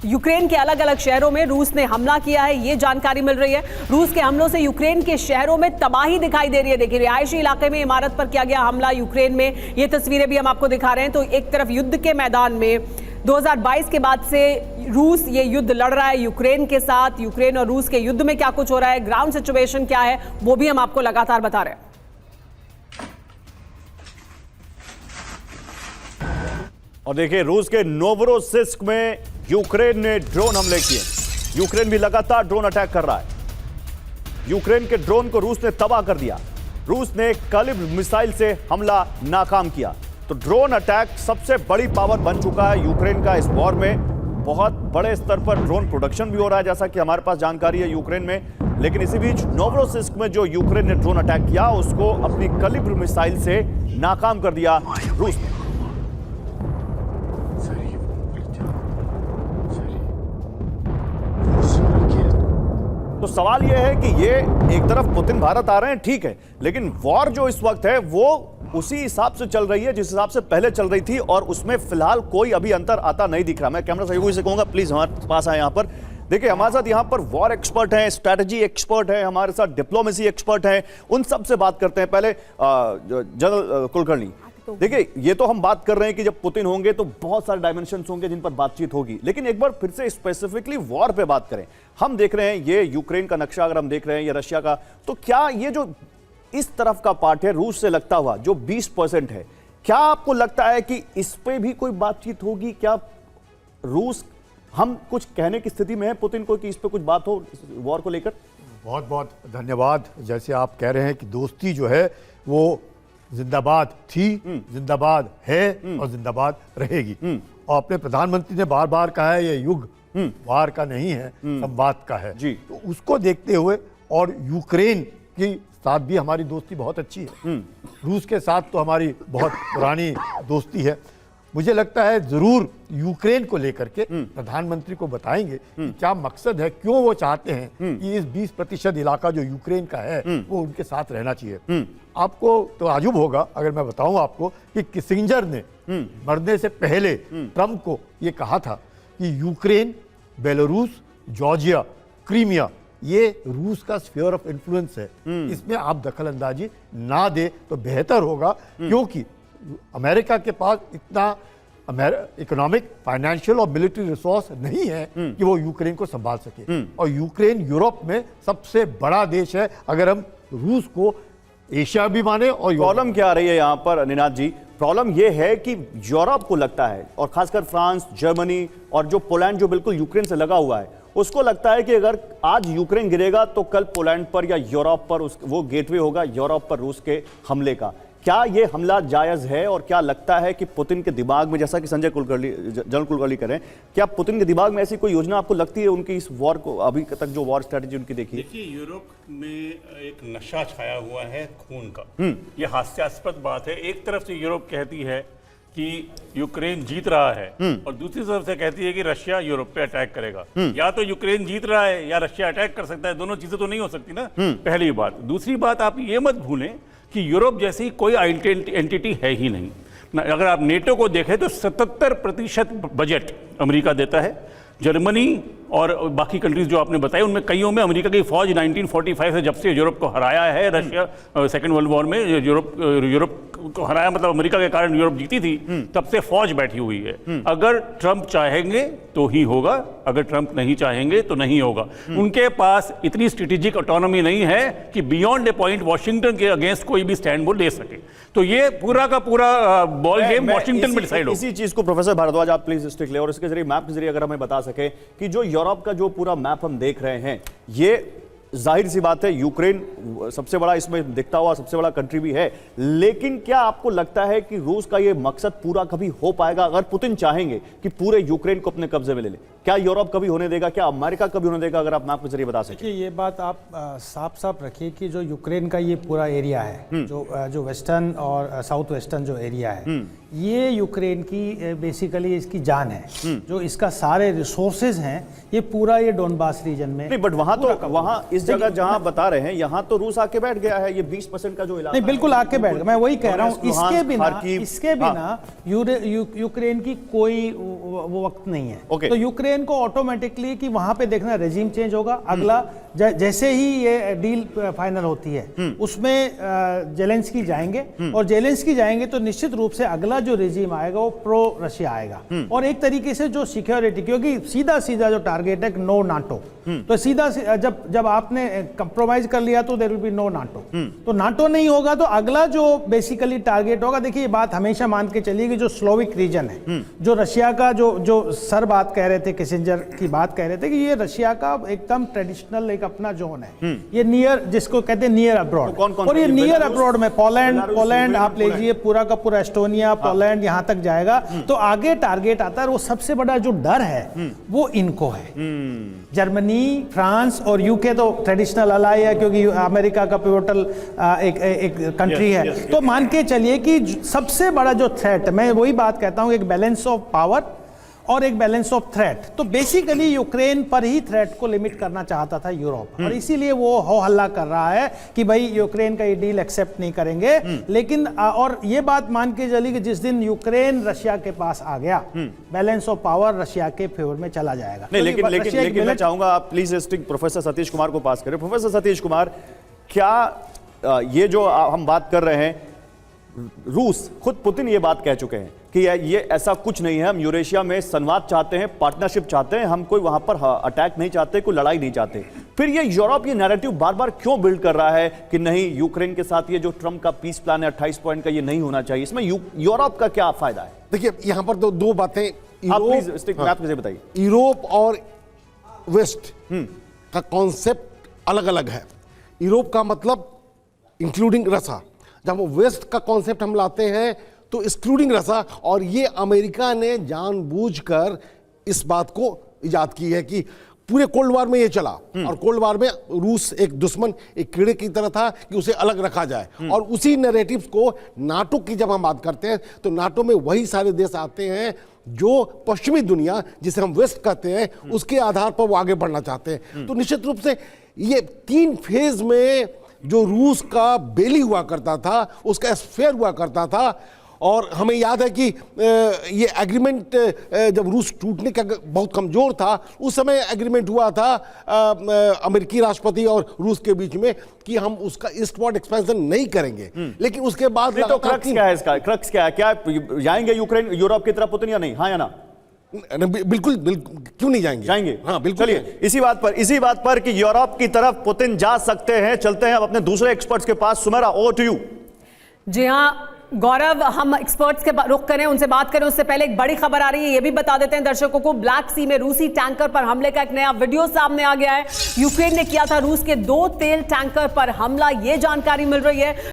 Ukraine के अलग अलग शहरों में रूस ने हमला किया है, ये जानकारी मिल रही है। रूस के हमलों से यूक्रेन के शहरों में तबाही दिखाई दे रही है। देखिए, रिहायशी इलाके में इमारत पर किया गया हमला यूक्रेन में, ये तस्वीरें भी हम आपको दिखा रहे हैं। तो एक तरफ युद्ध के मैदान में 2022 के बाद से रूस ये युद्ध लड़ रहा है यूक्रेन के साथ। यूक्रेन और रूस के युद्ध में क्या कुछ हो रहा है, ग्राउंड सिचुएशन क्या है, वो भी हम आपको लगातार बता रहे हैं। और देखिए, रूस के नोवरोसिस्क में यूक्रेन ने ड्रोन हमले किए। यूक्रेन भी लगातार ड्रोन अटैक कर रहा है। यूक्रेन के ड्रोन को रूस ने तबाह कर दिया। रूस ने कैलिब्र मिसाइल से हमला नाकाम किया। तो ड्रोन अटैक सबसे बड़ी पावर बन चुका है यूक्रेन का इस वॉर में। बहुत बड़े स्तर पर ड्रोन प्रोडक्शन भी हो रहा है, जैसा कि हमारे पास जानकारी है यूक्रेन में। लेकिन इसी बीच नोवरोसिस्क में जो यूक्रेन ने ड्रोन अटैक किया, उसको अपनी कैलिब्र मिसाइल से नाकाम कर दिया रूस ने। तो सवाल यह है कि ये एक तरफ पुतिन भारत आ रहे हैं, ठीक है, लेकिन वॉर जो इस वक्त है वो उसी हिसाब से चल रही है जिस हिसाब से पहले चल रही थी, और उसमें फिलहाल कोई अभी अंतर आता नहीं दिख रहा। मैं कैमरा सहयोगी से कहूंगा प्लीज हमारे पास आए। यहाँ पर देखिए, हमारे साथ यहाँ पर वॉर एक्सपर्ट हैं, स्ट्रैटेजी एक्सपर्ट हैं, हमारे साथ डिप्लोमेसी एक्सपर्ट हैं, उन सब से बात करते हैं। पहले जनरल कुलकर्णी, देखिए, ये तो हम बात कर रहे हैं कि जब पुतिन होंगे तो बहुत सारे डायमेंशंस होंगे जिन पर बातचीत होगी, लेकिन एक बार फिर से स्पेसिफिकली वॉर पे बात करें। हम देख रहे हैं ये यूक्रेन का नक्शा, अगर हम देख रहे हैं ये रशिया का, तो क्या ये जो इस तरफ का पार्ट है रूस से लगता हुआ जो 20% है, क्या आपको लगता है कि इस पे भी कोई बातचीत होगी? क्या रूस, हम कुछ कहने की स्थिति में है पुतिन को कि इस पे कुछ बात हो वॉर को लेकर? बहुत बहुत धन्यवाद। जैसे आप कह रहे हैं कि दोस्ती जो है वो जिंदाबाद थी, जिंदाबाद है और जिंदाबाद रहेगी। और अपने प्रधानमंत्री ने बार बार कहा है ये युग वार का नहीं है, संवाद का है जी। तो उसको देखते हुए, और यूक्रेन के साथ भी हमारी दोस्ती बहुत अच्छी है, रूस के साथ तो हमारी बहुत पुरानी दोस्ती है। मुझे लगता है जरूर यूक्रेन को लेकर के प्रधानमंत्री को बताएंगे कि क्या मकसद है, क्यों वो चाहते हैं कि इस 20% इलाका जो यूक्रेन का है वो उनके साथ रहना चाहिए। आपको तो ताज्जुब होगा अगर मैं बताऊं आपको कि किसिंजर ने मरने से पहले ट्रंप को ये कहा था कि यूक्रेन, बेलारूस, जॉर्जिया, क्रीमिया ये रूस का स्फीयर ऑफ इन्फ्लुएंस है, इसमें आप दखल अंदाजी ना दे तो बेहतर होगा, क्योंकि अमेरिका के पास इतना इकोनॉमिक, फाइनेंशियल और मिलिट्री रिसोर्स नहीं है कि वो यूक्रेन को संभाल सके। और यूक्रेन यूरोप में सबसे बड़ा देश है, अगर हम रूस को एशिया भी माने। और प्रॉब्लम क्या आ रही है यहाँ पर निनाद जी? प्रॉब्लम यह है कि यूरोप को लगता है, और खासकर फ्रांस, जर्मनी और जो पोलैंड जो बिल्कुल यूक्रेन से लगा हुआ है, उसको लगता है कि अगर आज यूक्रेन गिरेगा तो कल पोलैंड पर या यूरोप पर वो गेटवे होगा यूरोप पर रूस के हमले का। क्या ये हमला जायज है? और क्या लगता है कि पुतिन के दिमाग में, जैसा कि संजय कुलकर्णी, जनरल कुलकर्णी करें, क्या पुतिन के दिमाग में ऐसी कोई योजना आपको लगती है उनकी इस वॉर को, अभी तक जो वॉर स्ट्रेटेजी उनकी देखी? देखिए, यूरोप में एक नशा छाया हुआ है खून का। ये हास्यास्पद बात है। एक तरफ से यूरोप कहती है कि यूक्रेन जीत रहा है, और दूसरी तरफ से कहती है कि रशिया यूरोप पे अटैक करेगा। या तो यूक्रेन जीत रहा है या रशिया अटैक कर सकता है, दोनों चीजें तो नहीं हो सकती ना, पहली बात। दूसरी बात, आप ये मत भूलें कि यूरोप जैसी कोई एंटिटी है ही नहीं। अगर आप नेटो को देखें तो 77% बजट अमेरिका देता है। जर्मनी और बाकी कंट्रीज जो आपने बताई, उनमें कईयों में अमेरिका की फौज 1945 से, जब से यूरोप को हराया है रशिया सेकेंड वर्ल्ड वॉर में, यूरोप को हराया, मतलब अमेरिका के कारण यूरोप जीती थी, तब से फौज बैठी हुई है। अगर ट्रंप चाहेंगे तो ही होगा, अगर ट्रंप नहीं चाहेंगे तो नहीं होगा। उनके पास इतनी स्ट्रेटेजिक ऑटोनॉमी नहीं है कि बियॉन्ड ए पॉइंट वॉशिंगटन के अगेंस्ट कोई भी स्टैंड वो ले सके। तो ये पूरा का पूरा बॉल गेम वॉशिंगटन में डिसाइड हो। इसी चीज को प्रोफेसर भारद्वाज आप प्लीज स्टिक ले, और इसके जरिए मैप के जरिए अगर हमें बता सके कि जो यूरोप का जो पूरा मैप हम देख रहे हैं, ये जाहिर सी बात है यूक्रेन सबसे बड़ा इसमें दिखता हुआ सबसे बड़ा कंट्री भी है, लेकिन क्या आपको लगता है कि रूस का ये मकसद पूरा कभी हो पाएगा? अगर पुतिन चाहेंगे कि पूरे यूक्रेन को अपने कब्जे में ले ले, क्या यूरोप कभी होने देगा? क्या अमेरिका कभी होने देगा? अगर आप मैप के जरिए बता सकें। ये बात आप साफ साफ रखिए कि जो यूक्रेन का ये पूरा एरिया है, जो वेस्टर्न और साउथ वेस्टर्न जो एरिया है, ये यूक्रेन की बेसिकली इसकी जान है। जो इसका सारे रिसोर्सेज हैं, ये पूरा ये डोनबास रीजन में। नहीं, बट वहां तो वहां इस जिस जगह जहां बता रहे हैं यहां तो रूस आके बैठ गया है, ये 20% का जो इलाका नहीं, बिल्कुल आके बैठ गया। मैं वही कह रहा हूँ, खार्किव, इसके बिना यूक्रेन की कोई वो वक्त नहीं है। ओके। तो यूक्रेन को ऑटोमेटिकली कि वहां पे देखना रेजिम चेंज होगा। अगला जैसे ही ये डील फाइनल होती है उसमें जेलेंस्की जाएंगे, और जेलेंस्की जाएंगे तो निश्चित रूप से अगला जो रेजिम आएगा वो प्रो रशिया आएगा। और एक तरीके से जो सिक्योरिटी, क्योंकि सीधा सीधा जो टारगेट है नो नाटो, तो सीधा जब आपने कंप्रोमाइज कर लिया तो there will be no NATO. तो नाटो नहीं होगा तो अगला जो बेसिकली टारगेट होगा, देखिए ये बात हमेशा मान के चलिए कि जो स्लोविक रीजन है, जो रशिया का जो सर बात कह रहे थे, किसिंजर की बात कह रहे थे कि ये रशिया का एकदम ट्रेडिशनल एक अपना जोन है, ये नियर, जिसको कहते हैं नियर अब्रॉड। और ये नियर अब्रॉड में पोलैंड आप लीजिए, पूरा का पूरा एस्टोनिया, पोलैंड यहां तक जाएगा। तो आगे टारगेट आता है, वो सबसे बड़ा जो डर है वो इनको है। जर्मनी, फ्रांस और यूके तो ट्रेडिशनल अलाई है, क्योंकि अमेरिका का पिवोटल एक कंट्री है। तो मान के चलिए कि सबसे बड़ा जो थ्रेट, मैं वही बात कहता हूं, एक बैलेंस ऑफ पावर और एक बैलेंस ऑफ थ्रेट। तो बेसिकली यूक्रेन पर ही थ्रेट को लिमिट करना चाहता था यूरोप, और इसीलिए वो हो हल्ला कर रहा है कि भाई यूक्रेन का ये डील एक्सेप्ट नहीं करेंगे। लेकिन और ये बात मान के चली कि जिस दिन यूक्रेन रशिया के पास आ गया, बैलेंस ऑफ पावर रशिया के फेवर में चला जाएगा। नहीं, लेकिन मैं चाहूंगा आप please stick professor Satish Kumar को पास करें। प्रोफेसर सतीश कुमार, क्या ये जो हम बात कर रहे हैं, रूस खुद पुतिन ये बात कह चुके हैं कि ये ऐसा कुछ नहीं है, हम यूरेशिया में संवाद चाहते हैं, पार्टनरशिप चाहते हैं, हम कोई वहां पर अटैक नहीं चाहते, कोई लड़ाई नहीं चाहते। फिर ये यूरोप ये नैरेटिव बार बार क्यों बिल्ड कर रहा है कि नहीं, यूक्रेन के साथ ये जो ट्रम्प का पीस प्लान है 28 पॉइंट का, ये नहीं होना चाहिए? इसमें यूरोप का क्या फायदा है? देखिए यहाँ पर दो बातें, आप प्लीज स्टिक मैप मुझे बताइए। यूरोप और वेस्ट का कॉन्सेप्ट अलग अलग है। यूरोप का मतलब इंक्लूडिंग रसा, जब वेस्ट का कॉन्सेप्ट हम लाते हैं तो एक्सक्लूडिंग रसा। और ये अमेरिका ने जानबूझकर इस बात को इजाद की है कि पूरे कोल्ड वार में ये चला, और कोल्ड वार में रूस एक दुश्मन, एक कीड़े की तरह था कि उसे अलग रखा जाए। और उसी नैरेटिव्स को नाटो की जब हम बात करते हैं तो नाटो में वही सारे देश आते हैं जो पश्चिमी दुनिया, जिसे हम वेस्ट कहते हैं, उसके आधार पर वो आगे बढ़ना चाहते हैं। तो निश्चित रूप से ये 3 फेज में जो रूस का बेली हुआ करता था, उसका स्फेयर हुआ करता था। और हमें याद है कि ये एग्रीमेंट जब रूस टूटने का बहुत कमजोर था, उस समय एग्रीमेंट हुआ था अमेरिकी राष्ट्रपति और रूस के बीच में कि हम उसका ईस्टवर्ड एक्सपेंशन नहीं करेंगे। लेकिन उसके बाद तो क्रक्स क्या है इसका? क्रक्स क्या है? क्या जाएंगे यूक्रेन यूरोप की तरफ पुतिन या नहीं? हाँ या ना? बिल्कुल क्यों नहीं जाएंगे? हाँ बिल्कुल। चलिए इसी बात पर कि यूरोप की तरफ पुतिन जा सकते हैं, चलते हैं अब अपने दूसरे एक्सपर्ट्स के पास। Sumera, over to you. जी हाँ गौरव, हम एक्सपर्ट्स के रुख करें, उनसे बात करें उससे पहले एक बड़ी खबर आ रही है, ये भी बता देते हैं दर्शकों को। ब्लैक सी में रूसी टैंकर पर हमले का एक नया वीडियो सामने आ गया है। यूक्रेन ने किया था रूस के 2 तेल टैंकर पर हमला, ये जानकारी मिल रही है।